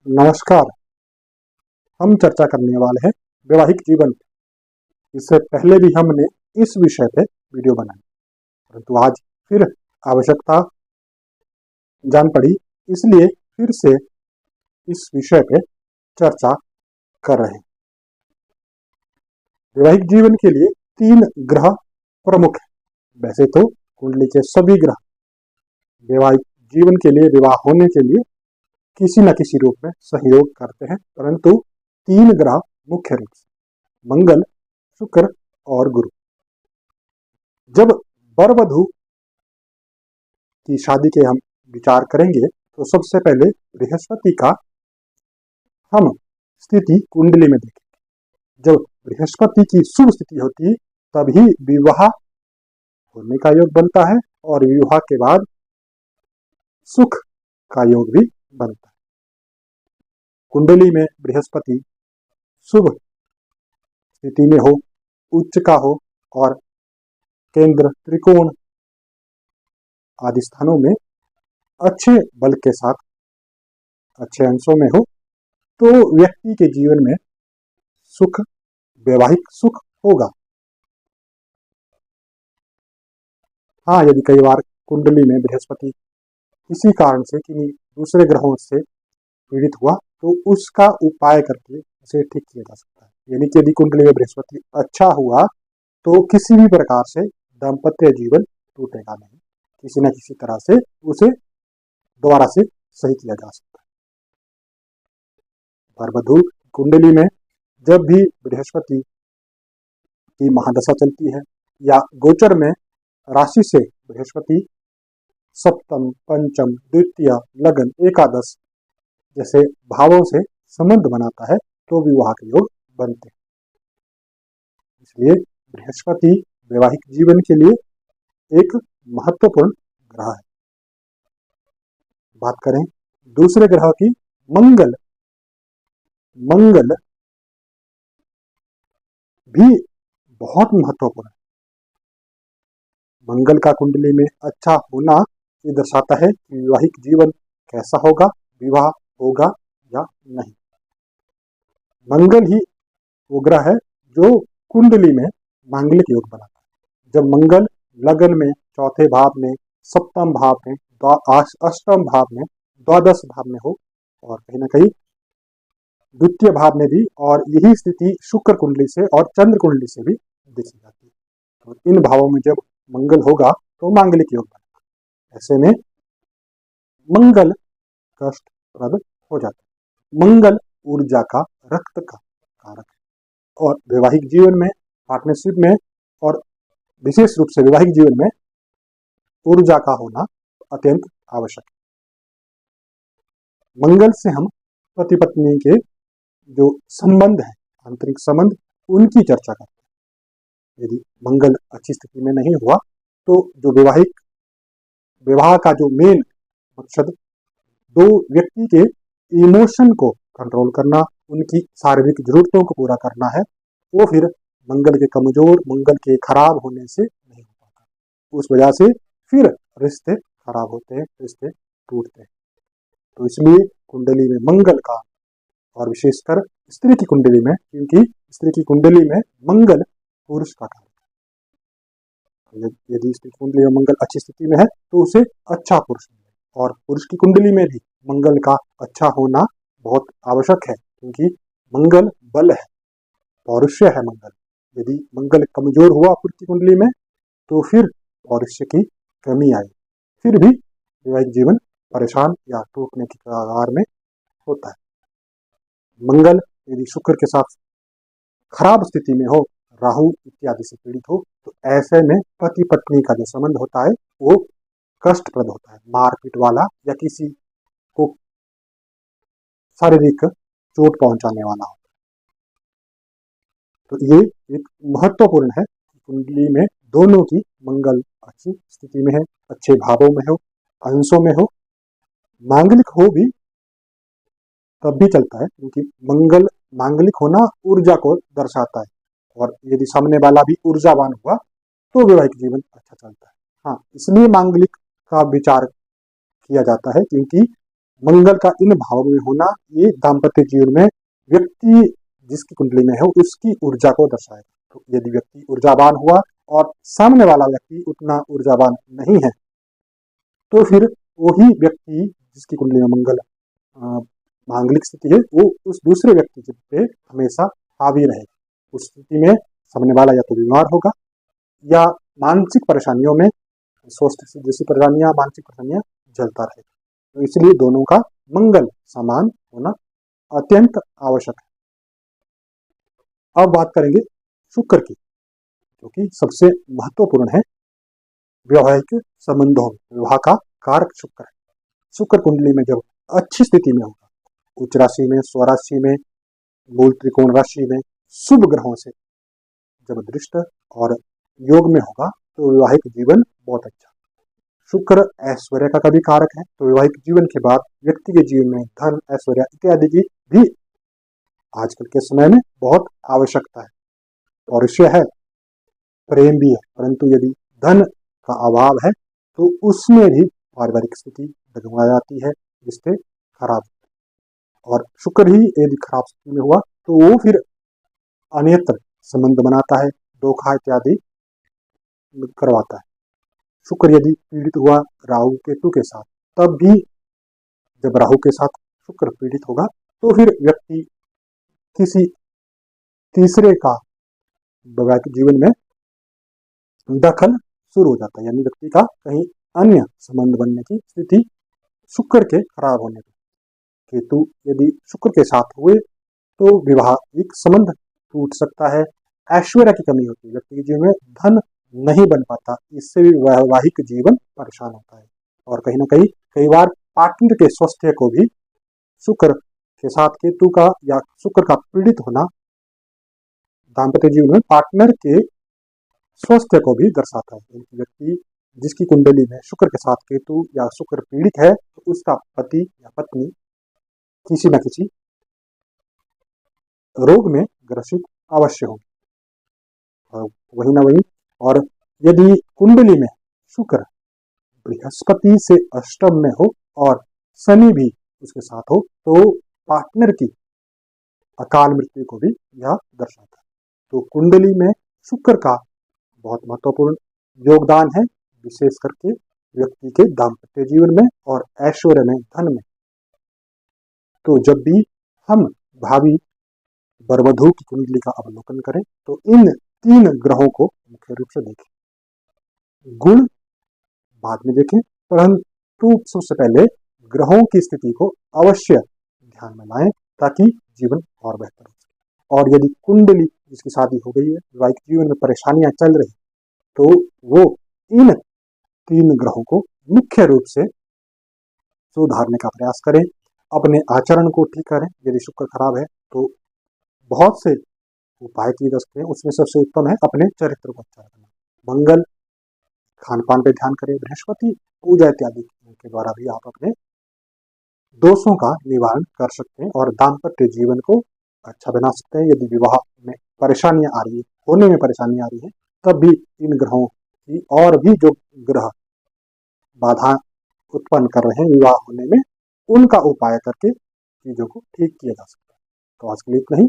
नमस्कार। हम चर्चा करने वाले हैं वैवाहिक जीवन पे। इससे पहले भी हमने इस विषय पे वीडियो बनाई, परंतु आज फिर आवश्यकता जान पड़ी, इसलिए फिर से इस विषय पे चर्चा कर रहे हैं। वैवाहिक जीवन के लिए 3 ग्रह प्रमुख हैं। वैसे तो कुंडली के सभी ग्रह वैवाहिक जीवन के लिए, विवाह होने के लिए किसी न किसी रूप में सहयोग करते हैं, परंतु 3 ग्रह मुख्य रूप से मंगल, शुक्र और गुरु। जब वर वधू की शादी के हम विचार करेंगे तो सबसे पहले बृहस्पति का हम स्थिति कुंडली में देखेंगे। जब बृहस्पति की शुभ स्थिति होती है तभी विवाह होने का योग बनता है और विवाह के बाद सुख का योग भी बनता है। कुंडली में बृहस्पति शुभ स्थिति में हो, उच्च का हो और केंद्र, त्रिकोण आदि स्थानों में अच्छे बल के साथ अच्छे अंशों में हो तो व्यक्ति के जीवन में सुख, वैवाहिक सुख होगा। हाँ, यदि कई बार कुंडली में बृहस्पति किसी कारण से किन्हीं दूसरे ग्रहों से पीड़ित हुआ तो उसका उपाय करके उसे ठीक किया जा सकता है। यानी कि यदि कुंडली में बृहस्पति अच्छा हुआ तो किसी भी प्रकार से दाम्पत्य जीवन टूटेगा नहीं, किसी न किसी तरह से उसे दोबारा से सही किया जा सकता है। वर वधू कुंडली में जब भी बृहस्पति की महादशा चलती है या गोचर में राशि से बृहस्पति सप्तम, पंचम, द्वितीय, लगन, एकादश जैसे भावों से संबंध बनाता है तो विवाह के योग बनते हैं। इसलिए बृहस्पति वैवाहिक जीवन के लिए एक महत्वपूर्ण ग्रह है। बात करें दूसरे ग्रह की, मंगल। मंगल भी बहुत महत्वपूर्ण है। मंगल का कुंडली में अच्छा होना ये दर्शाता है कि वैवाहिक जीवन कैसा होगा, विवाह होगा या नहीं। मंगल ही वो ग्रह है जो कुंडली में मांगलिक योग बनाता है। जब मंगल लगन में, चौथे भाव में, सप्तम भाव में, अष्टम भाव में, द्वादश भाव में हो और कहीं ना कहीं द्वितीय भाव में भी, और यही स्थिति शुक्र कुंडली से और चंद्र कुंडली से भी देखी जाती है। तो इन भावों में जब मंगल होगा तो मांगलिक योग बनेगा। ऐसे में मंगल कष्टप्रद हो जाता है। मंगल ऊर्जा का, रक्त का कारक है और वैवाहिक जीवन में, पार्टनरशिप में और विशेष रूप से वैवाहिक जीवन में ऊर्जा का होना अत्यंत आवश्यक है। मंगल से हम पति पत्नी के जो संबंध है, आंतरिक संबंध, उनकी चर्चा करते हैं। यदि मंगल अच्छी स्थिति में नहीं हुआ तो जो विवाह का जो मेन मकसद दो व्यक्ति के इमोशन को कंट्रोल करना, उनकी शारीरिक जरूरतों को पूरा करना है, वो फिर मंगल के कमजोर, मंगल के खराब होने से नहीं हो पाता। उस वजह से फिर रिश्ते खराब होते हैं, रिश्ते टूटते हैं। तो इसलिए कुंडली में मंगल का, और विशेषकर स्त्री की कुंडली में, क्योंकि स्त्री की कुंडली में मंगल पुरुष का कारक है। यदि स्त्री की कुंडली में मंगल अच्छी स्थिति में है तो उसे अच्छा पुरुष मिले, और पुरुष की कुंडली में भी मंगल का अच्छा होना बहुत आवश्यक है, क्योंकि मंगल बल है, पौरुष्य है मंगल। यदि मंगल कमजोर हुआ पुरुष की कुंडली में तो फिर पौरुष्य की कमी आई, फिर भी वैवाहिक जीवन परेशान या टूटने के कगार में होता है। मंगल यदि शुक्र के साथ खराब स्थिति में हो, राहु इत्यादि से पीड़ित हो, तो ऐसे में पति पत्नी का जो संबंध होता है वो कष्टप्रद होता है, मारपीट वाला या किसी को शारीरिक चोट पहुंचाने वाला होता है। तो ये एक महत्वपूर्ण है कि कुंडली में दोनों की मंगल अच्छी स्थिति में है, अच्छे भावों में हो, अंशों में हो। मांगलिक हो भी तब भी चलता है, क्योंकि मंगल मांगलिक होना ऊर्जा को दर्शाता है, और यदि सामने वाला भी ऊर्जावान हुआ तो वैवाहिक जीवन अच्छा चलता है। हाँ, इसलिए मांगलिक का विचार किया जाता है, क्योंकि मंगल का इन भावों में होना ये दाम्पत्य जीवन में व्यक्ति जिसकी कुंडली में है उसकी ऊर्जा को दर्शाएगा। तो यदि व्यक्ति ऊर्जावान हुआ और सामने वाला व्यक्ति उतना ऊर्जावान नहीं है तो फिर वही व्यक्ति जिसकी कुंडली में मंगल मांगलिक स्थिति है वो उस दूसरे व्यक्ति पे हमेशा हावी रहेगा। उस स्थिति में सामने वाला या तो बीमार होगा या मानसिक परेशानियों में स्वास्थ्य जैसी परेशानियां मानसिक परेशानियां झेलता रहेगा। तो इसलिए दोनों का मंगल समान होना अत्यंत आवश्यक है। अब बात करेंगे शुक्र की, जो कि सबसे महत्वपूर्ण है वैवाहिक संबंधों में। विवाह का कारक शुक्र है। शुक्र कुंडली में जब अच्छी स्थिति में होगा, उच्च राशि में, स्वराशि में, मूल त्रिकोण राशि में, शुभ ग्रहों से जब दृष्ट और योग में होगा तो वैवाहिक जीवन बहुत अच्छा। शुक्र ऐश्वर्य का कभी कारक है, तो वैवाहिक जीवन के बाद व्यक्ति के जीवन में धन, ऐश्वर्य इत्यादि की भी आजकल के समय में बहुत आवश्यकता है। और ईर्ष्या है, प्रेम भी है, परंतु यदि धन का अभाव है तो उसमें भी पारिवारिक स्थिति डगमगा जाती है, रिश्ते खराब। और शुक्र ही यदि खराब स्थिति में हुआ तो वो फिर अन्यत्र संबंध बनाता है, धोखा इत्यादि करवाता है। शुक्र यदि पीड़ित हुआ राहु केतु के साथ, तब भी जब राहु के साथ शुक्र पीड़ित होगा तो फिर व्यक्ति किसी तीसरे का वैवाहिक जीवन में दखल शुरू हो जाता है, यानी व्यक्ति का कहीं अन्य संबंध बनने की स्थिति शुक्र के खराब होने पर। केतु यदि शुक्र के साथ हुए तो विवाहिक संबंध टूट सकता है। ऐश्वर्य की कमी होती है, व्यक्ति के जीवन में धन नहीं बन पाता, इससे भी वैवाहिक जीवन परेशान होता है। और कहीं ना कहीं कई बार पार्टनर के स्वास्थ्य को भी शुक्र के साथ केतु का या शुक्र का पीड़ित होना दाम्पत्य जीवन में पार्टनर के स्वास्थ्य को भी दर्शाता है। व्यक्ति जिसकी कुंडली में शुक्र के साथ केतु या शुक्र पीड़ित है तो उसका पति या पत्नी किसी न किसी रोग में ग्रसित अवश्य होगी, और वही ना वही। और यदि कुंडली में शुक्र बृहस्पति से अष्टम में हो और शनि भी उसके साथ हो तो पार्टनर की अकाल मृत्यु को भी यह दर्शाता है। तो कुंडली में शुक्र का बहुत महत्वपूर्ण योगदान है, विशेष करके व्यक्ति के दाम्पत्य जीवन में और ऐश्वर्य में, धन में। तो जब भी हम भावी वरवधू की कुंडली का अवलोकन करें तो इन तीन ग्रहों को मुख्य रूप से देखें। गुण बाद में देखें, परंतु सबसे पहले ग्रहों की स्थिति को अवश्य ध्यान में लाएं ताकि जीवन और बेहतर हो सके। और यदि कुंडली जिसकी शादी हो गई है, वैवाहिक जीवन में परेशानियां चल रही तो वो इन तीन ग्रहों को मुख्य रूप से सुधारने का प्रयास करें, अपने आचरण को ठीक करें। यदि शुक्र खराब है तो बहुत से उपाय किए जा सकते हैं, उसमें सबसे उत्तम है अपने चरित्र को अच्छा रखना। मंगल खान पान पे ध्यान करें, बृहस्पति पूजा इत्यादि के द्वारा भी आप अपने दोषों का निवारण कर सकते हैं और दाम्पत्य जीवन को अच्छा बना सकते हैं। यदि विवाह में परेशानियां आ रही है, होने में परेशानियां आ रही है, तब भी इन ग्रहों की और भी जो ग्रह बाधा उत्पन्न कर रहे हैं विवाह होने में, उनका उपाय करके चीजों को ठीक किया जा सकता है। तो आज के लिए इतना ही।